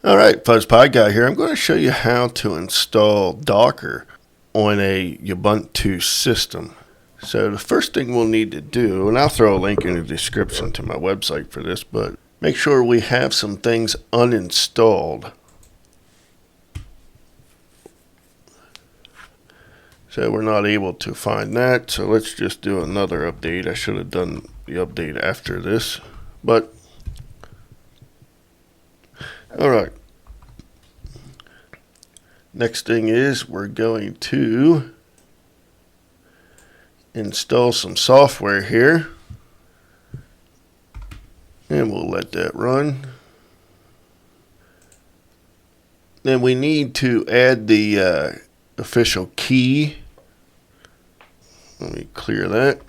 Alright, Fuzz Pie Guy here. I'm going to show you how to install Docker on a Ubuntu system. So the first thing we'll need to do, and I'll throw a link in the description to my website for this, but make sure we have some things uninstalled. So we're not able to find that, so let's just do another update. I should have done the update after this, but alright. Next thing is we're going to install some software here, and we'll let that run. Then we need to add the official key. Let me clear that.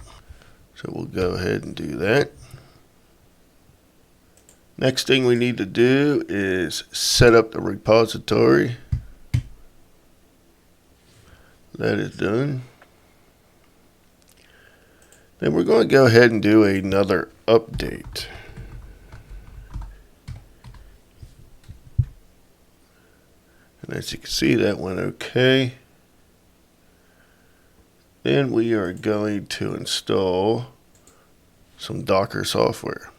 So we'll go ahead and do that. Next thing we need to do is set up the repository. That is done. Then we're going to go ahead and do another update. And as you can see, that went okay. Then we are going to install some Docker software.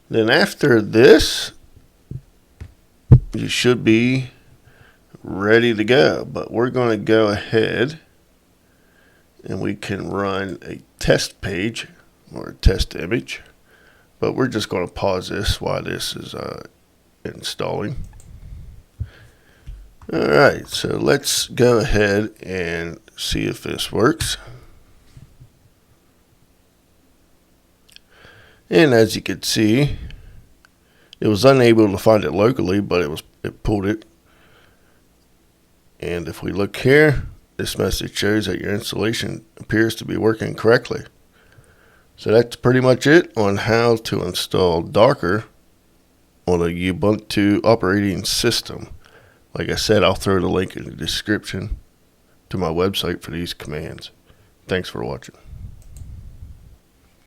Then after this, you should be ready to go. But we're going to go ahead and we can run a test page or a test image. But we're just going to pause this while this is installing. Alright, so let's go ahead and see if this works. And as you can see, it was unable to find it locally, but it pulled it. And if we look here, this message shows that your installation appears to be working correctly. So that's pretty much it on how to install Docker on a Ubuntu operating system. Like I said, I'll throw the link in the description to my website for these commands. Thanks for watching.